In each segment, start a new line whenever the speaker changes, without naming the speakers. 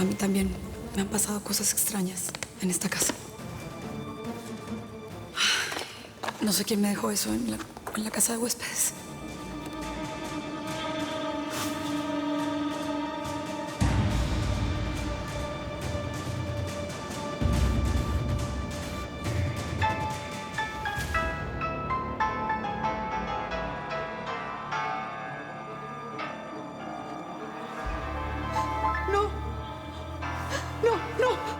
mí también me han pasado cosas extrañas en esta casa. No sé quién me dejó eso en la casa de huéspedes.
No. No, no.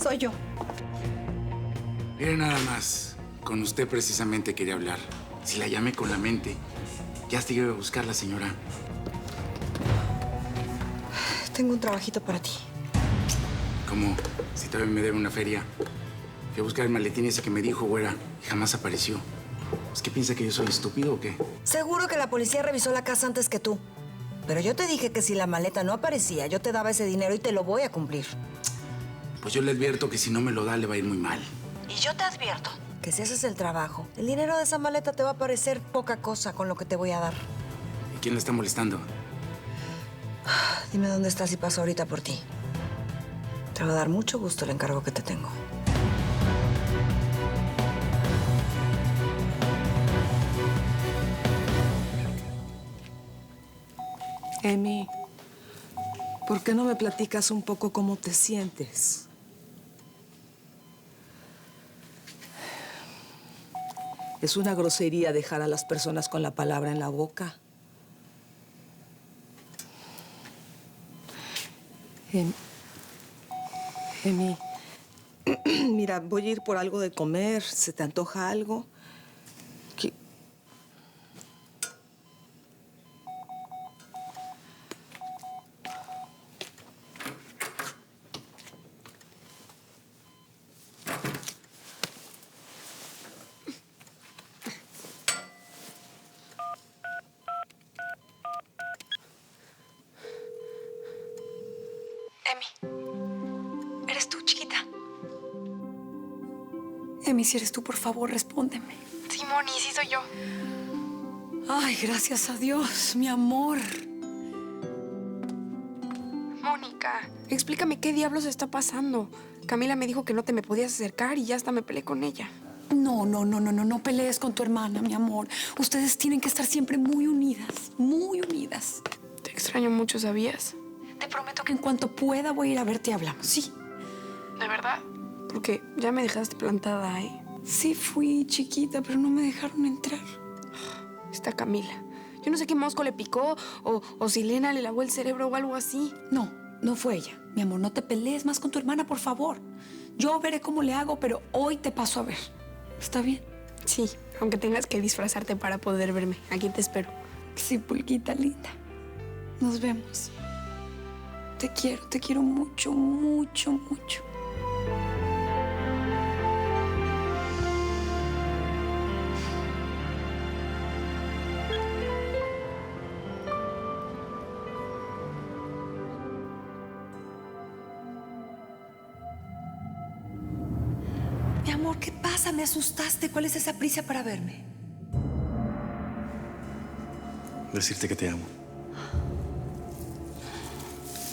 Soy yo.
Mire nada más. Con usted precisamente quería hablar. Si la llamé con la mente, ya hasta iba a buscarla, señora.
Tengo un trabajito para ti.
¿Cómo? Si todavía me debe una feria. Fui a buscar el maletín ese que me dijo, güera, y jamás apareció. ¿Es que piensa que yo soy estúpido o qué?
Seguro que la policía revisó la casa antes que tú. Pero yo te dije que si la maleta no aparecía, yo te daba ese dinero y te lo voy a cumplir.
Pues yo le advierto que si no me lo da, le va a ir muy mal.
Y yo te advierto que si haces el trabajo, el dinero de esa maleta te va a parecer poca cosa con lo que te voy a dar.
¿Y quién la está molestando?
Dime dónde estás y paso ahorita por ti. Te va a dar mucho gusto el encargo que te tengo.
Emi, ¿por qué no me platicas un poco cómo te sientes? Es una grosería dejar a las personas con la palabra en la boca. Emi, mira, voy a ir por algo de comer. ¿Se te antoja algo? ¿Qué?
Emi, ¿eres tú, chiquita? Emi, si eres tú, por favor, respóndeme.
Sí, Moni, sí soy yo.
Ay, gracias a Dios, mi amor.
Mónica, explícame qué diablos está pasando. Camila me dijo que no te me podías acercar y ya hasta me peleé con ella.
No pelees con tu hermana, mi amor. Ustedes tienen que estar siempre muy unidas, muy unidas.
Te extraño mucho, ¿sabías?
Te prometo que en cuanto pueda voy a ir a verte y hablamos, ¿sí?
¿De verdad? Porque ya me dejaste plantada, ¿eh?
Sí fui chiquita, pero no me dejaron entrar.
Está Camila. Yo no sé qué mosco le picó o si Lena le lavó el cerebro o algo así.
No fue ella. Mi amor, no te pelees más con tu hermana, por favor. Yo veré cómo le hago, pero hoy te paso a ver. ¿Está bien?
Sí, aunque tengas que disfrazarte para poder verme. Aquí te espero.
Sí, pulguita linda. Nos vemos. Te quiero mucho, mucho, mucho. Mi amor, ¿qué pasa? Me asustaste. ¿Cuál es esa prisa para verme?
Decirte que te amo.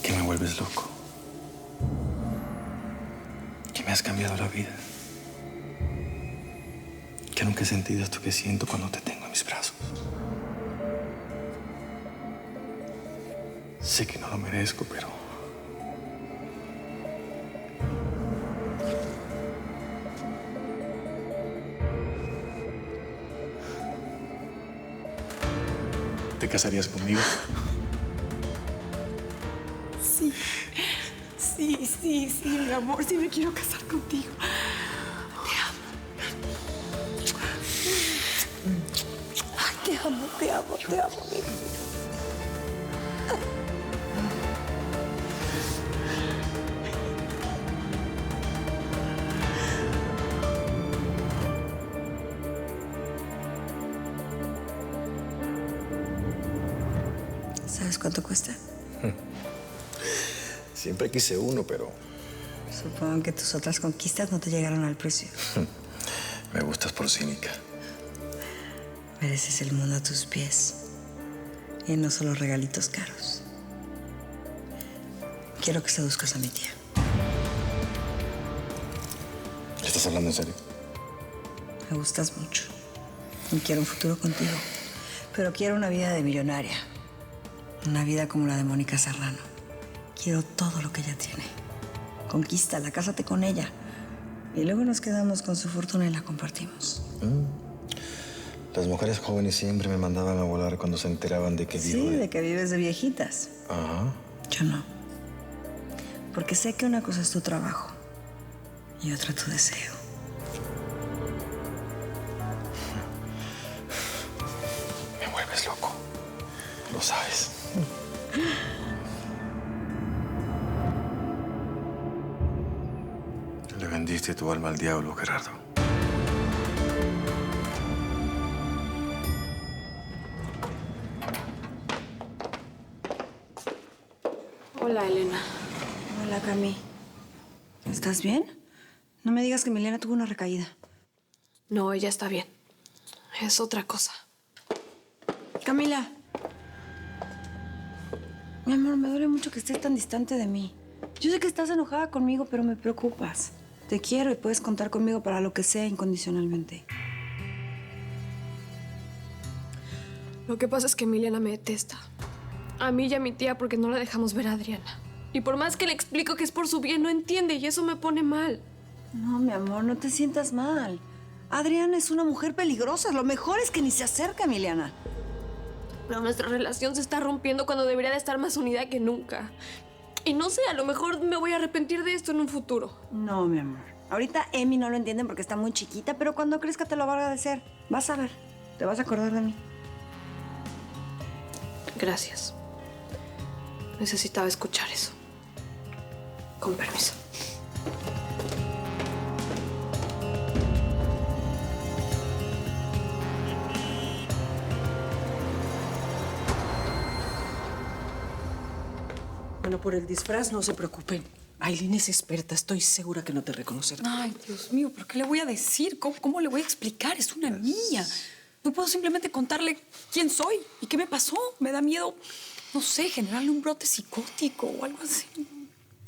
Que me vuelves loco. Que me has cambiado la vida. Que nunca he sentido esto que siento cuando te tengo en mis brazos. Sé que no lo merezco, pero... ¿Te casarías conmigo?
Sí, mi amor. Sí me quiero casar contigo. Te amo, mi vida.
cuánto cuesta?
Siempre quise uno, pero
Supongo que tus otras conquistas no te llegaron al precio.
me gustas por cínica.
Mereces el mundo a tus pies. Y no solo regalitos caros. Quiero que seduzcas a mi tía.
¿Estás hablando en serio?
Me gustas mucho. Y quiero un futuro contigo. Pero quiero una vida de millonaria. Una vida como la de Mónica Serrano. Quiero todo lo que ella tiene. Conquístala, cásate con ella. Y luego nos quedamos con su fortuna y la compartimos.
Las mujeres jóvenes siempre me mandaban a volar cuando se enteraban de que vivo
Sí, de que vives de viejitas.
Ajá.
Yo no. Porque sé que una cosa es tu trabajo y otra tu deseo.
Me vuelves loco. Lo sabes. Le vendiste tu alma al diablo, Gerardo.
Hola, Elena.
Hola, Cami. ¿Estás bien? No me digas que Milena tuvo una recaída.
No, ella está bien. Es otra cosa.
Camila. Mi amor, me duele mucho que estés tan distante de mí. Yo sé que estás enojada conmigo, pero me preocupas. Te quiero y puedes contar conmigo para lo que sea incondicionalmente.
Lo que pasa es que Milena me detesta. A mí y a mi tía porque no la dejamos ver a Adriana. Y por más que le explico que es por su bien, no entiende y eso me pone mal.
No, mi amor, no te sientas mal. Adriana es una mujer peligrosa. Lo mejor es que ni se acerque a Emiliana.
Pero nuestra relación se está rompiendo cuando debería de estar más unida que nunca. Y no sé, a lo mejor me voy a arrepentir de esto en un futuro.
No, mi amor. Ahorita Emi no lo entiende porque está muy chiquita, pero cuando crezca te lo va a agradecer. Vas a ver. Te vas a acordar de mí.
Gracias. Necesitaba escuchar eso. Con permiso.
Bueno, por el disfraz no se preocupen. Aileen es experta, estoy segura que no te reconocerá.
Ay, Dios mío, ¿pero qué le voy a decir? ¿Cómo le voy a explicar? Es una niña. No puedo simplemente contarle quién soy y qué me pasó. Me da miedo, no sé, generarle un brote psicótico o algo así.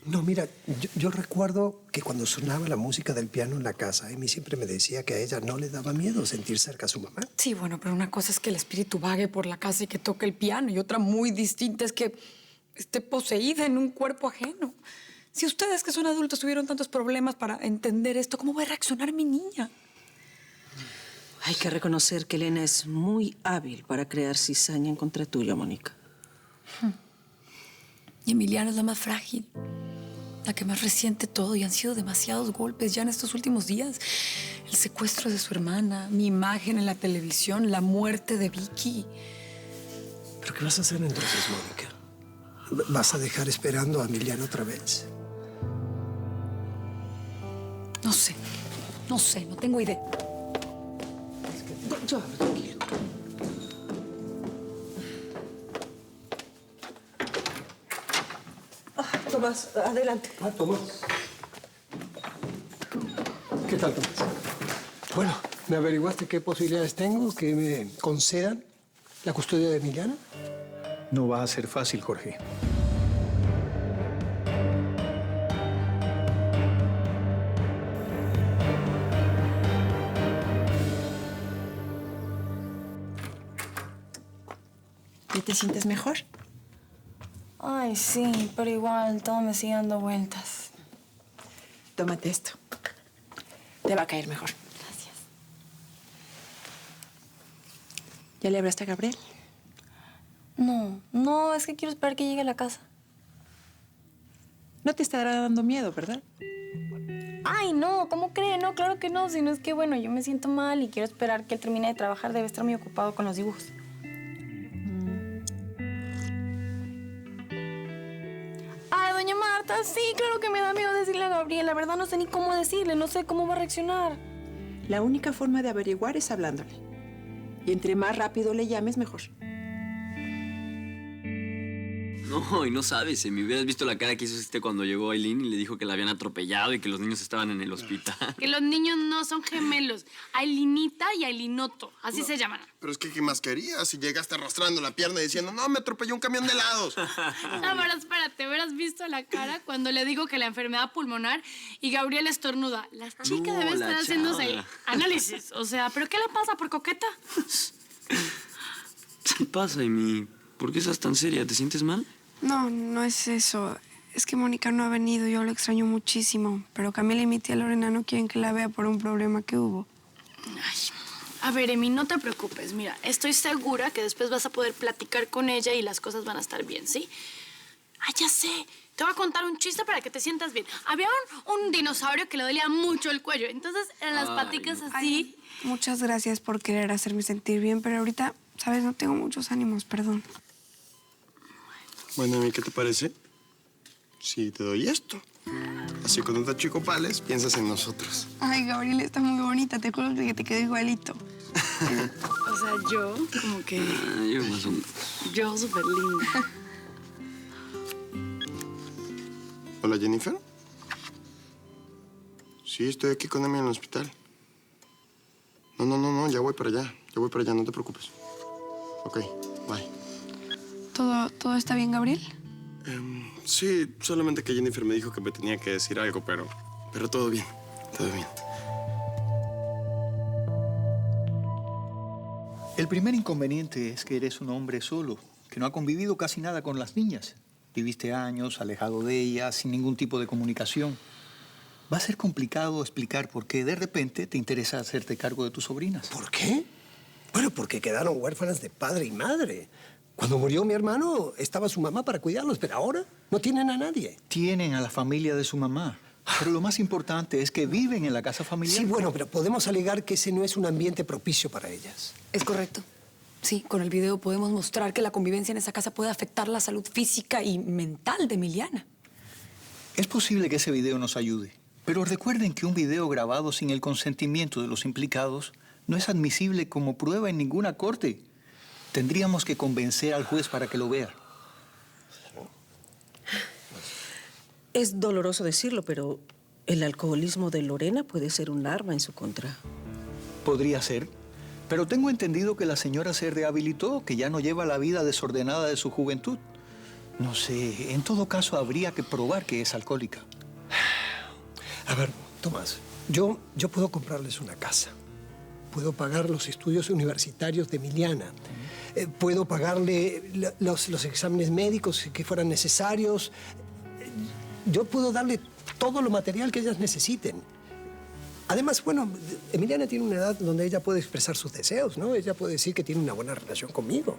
No, mira, yo recuerdo que cuando sonaba la música del piano en la casa, Amy siempre me decía que a ella no le daba miedo sentir cerca a su mamá.
Sí, bueno, pero una cosa es que el espíritu vague por la casa y que toque el piano y otra muy distinta es que esté poseída en un cuerpo ajeno. Si ustedes que son adultos tuvieron tantos problemas para entender esto, ¿cómo va a reaccionar mi niña?
Hay que reconocer que Elena es muy hábil para crear cizaña en contra tuya, Mónica.
Y Emiliana es la más frágil, la que más resiente todo y han sido demasiados golpes ya en estos últimos días. El secuestro de su hermana, mi imagen en la televisión, la muerte de Vicky.
¿Pero qué vas a hacer entonces, Mónica? ¿Vas a dejar esperando a Emiliano otra vez?
No sé, no tengo idea.
Yo hablo, tranquilo. Tomás, adelante.
Tomás. ¿Qué tal, Tomás? Bueno, ¿me averiguaste qué posibilidades tengo que me concedan la custodia de Emiliana?
No va a ser fácil, Jorge.
¿Y te sientes mejor?
Ay, sí, pero igual todo me sigue dando vueltas.
Tómate esto. Te va a caer mejor.
Gracias.
¿Ya le hablaste a Gabriel?
No, es que quiero esperar que llegue a la casa.
No te estará dando miedo, ¿verdad?
Ay, no, ¿cómo cree? No, claro que no. Si no es que, bueno, yo me siento mal y quiero esperar que él termine de trabajar. Debe estar muy ocupado con los dibujos. Ay, doña Marta, sí, claro que me da miedo decirle a Gabriel. La verdad no sé ni cómo decirle, no sé cómo va a reaccionar.
La única forma de averiguar es hablándole. Y entre más rápido le llames, mejor.
No, y no sabes, me hubieras visto la cara que hizo cuando llegó Aileen y le dijo que la habían atropellado y que los niños estaban en el hospital.
Que los niños no son gemelos. Ailinita y Ailinoto, así se llaman.
Pero es que, ¿qué más querías? Si llegaste arrastrando la pierna y diciendo, no, me atropelló un camión de helados.
No, pero espérate, hubieras visto la cara cuando le digo que la enfermedad pulmonar y Gabriel estornuda. La chica debe estar haciéndose análisis. O sea, ¿pero qué le pasa por coqueta?
¿Qué pasa, Amy? ¿Por qué estás tan seria? ¿Te sientes mal?
No, no es eso. Es que Mónica no ha venido, yo lo extraño muchísimo. Pero Camila y mi tía Lorena no quieren que la vea por un problema que hubo.
Ay, a ver, Emi, no te preocupes. Mira, estoy segura que después vas a poder platicar con ella y las cosas van a estar bien, ¿sí? Ah, ya sé. Te voy a contar un chiste para que te sientas bien. Había un dinosaurio que le dolía mucho el cuello. Entonces, en las paticas así...
Ay, muchas gracias por querer hacerme sentir bien, pero ahorita, ¿sabes? No tengo muchos ánimos, perdón.
Bueno, Amy, ¿qué te parece? Si te doy esto. Así cuando te achicopales, piensas en nosotros.
Ay, Gabriel, está muy bonita. Te juro que te quedó igualito.
O sea, yo como que...
yo más o menos.
Yo súper linda.
Hola, Jennifer. Sí, estoy aquí con Amy en el hospital. No, ya voy para allá. Ya voy para allá, no te preocupes. Ok, bye.
¿Todo está bien, Gabriel?
Sí, solamente que Jennifer me dijo que me tenía que decir algo, pero todo bien, todo bien.
El primer inconveniente es que eres un hombre solo, que no ha convivido casi nada con las niñas. Viviste años alejado de ellas, sin ningún tipo de comunicación. Va a ser complicado explicar por qué de repente te interesa hacerte cargo de tus sobrinas.
¿Por qué? Bueno, porque quedaron huérfanas de padre y madre. Cuando murió mi hermano, estaba su mamá para cuidarlos, pero ahora no tienen a nadie.
Tienen a la familia de su mamá. Pero lo más importante es que viven en la casa familiar.
Sí, bueno, pero podemos alegar que ese no es un ambiente propicio para ellas.
Es correcto. Sí, con el video podemos mostrar que la convivencia en esa casa puede afectar la salud física y mental de Emiliana.
Es posible que ese video nos ayude. Pero recuerden que un video grabado sin el consentimiento de los implicados no es admisible como prueba en ninguna corte. Tendríamos que convencer al juez para que lo vea.
Es doloroso decirlo, pero el alcoholismo de Lorena puede ser un arma en su contra.
Podría ser. Pero tengo entendido que la señora se rehabilitó, que ya no lleva la vida desordenada de su juventud. No sé, en todo caso habría que probar que es alcohólica.
A ver, Tomás, yo puedo comprarles una casa. Puedo pagar los estudios universitarios de Emiliana. Puedo pagarle los exámenes médicos que fueran necesarios. Yo puedo darle todo lo material que ellas necesiten. Además, bueno, Emiliana tiene una edad donde ella puede expresar sus deseos, ¿no? Ella puede decir que tiene una buena relación conmigo.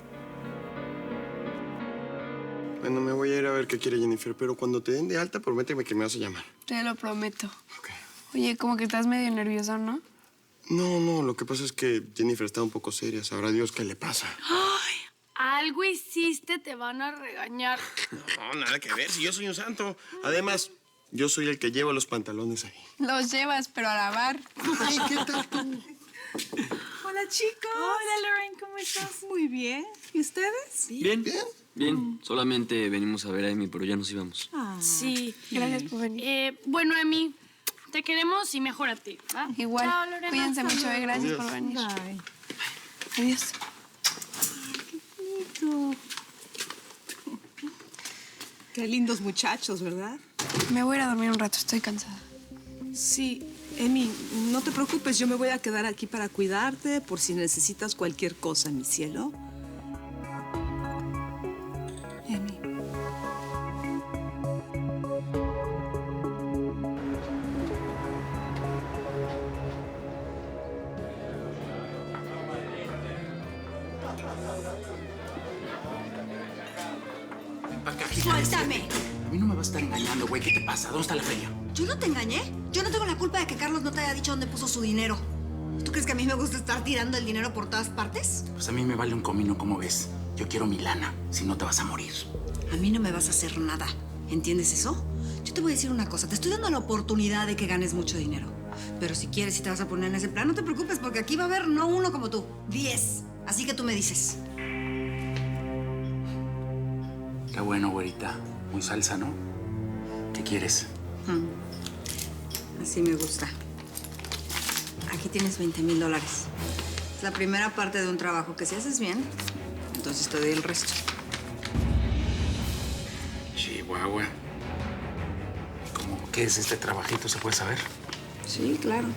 Bueno, me voy a ir a ver qué quiere Jennifer, pero cuando te den de alta, prométeme que me vas a llamar.
Te lo prometo. Oye, como que estás medio nervioso, ¿no?
No, lo que pasa es que Jennifer está un poco seria. Sabrá Dios qué le pasa.
¡Ay! Algo hiciste, te van a regañar.
No, nada que ver, si yo soy un santo. Además, yo soy el que lleva los pantalones ahí.
Los llevas, pero a lavar.
Ay, ¿qué tal tú?
Hola, chicos. Hola, Lorraine, ¿cómo estás? Muy bien. ¿Y ustedes?
Bien. Solamente venimos a ver a Amy, pero ya nos íbamos.
Sí.
Gracias por venir.
Bueno, Emi, te queremos y mejor a ti, ¿va?
Igual.
Chao, Lorena.
Cuídense mucho, gracias
Adiós.
por venir.
Bye.
Adiós.
Qué lindos muchachos, ¿verdad?
Me voy a ir a dormir un rato, estoy cansada.
Sí, Emi, no te preocupes, yo me voy a quedar aquí para cuidarte por si necesitas cualquier cosa, mi cielo. Emi.
Suéltame. A mí no me vas a estar engañando, güey. ¿Qué te pasa? ¿Dónde está la feria?
¿Yo no te engañé? Yo no tengo la culpa de que Carlos no te haya dicho dónde puso su dinero. ¿Tú crees que a mí me gusta estar tirando el dinero por todas partes?
Pues a mí me vale un comino, ¿cómo ves? Yo quiero mi lana, si no te vas a morir.
A mí no me vas a hacer nada. ¿Entiendes eso? Yo te voy a decir una cosa. Te estoy dando la oportunidad de que ganes mucho dinero. Pero si quieres y te vas a poner en ese plan, no te preocupes, porque aquí va a haber no uno como tú, 10. Así que tú me dices.
Qué bueno, güerita. Muy salsa, ¿no? ¿Qué quieres?
Así me gusta. Aquí tienes $20,000. Es la primera parte de un trabajo que si haces bien, entonces te doy el resto.
Chihuahua. ¿Qué es este trabajito? ¿Se puede saber?
Sí, claro.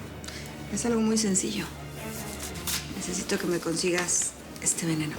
Es algo muy sencillo. Necesito que me consigas este veneno.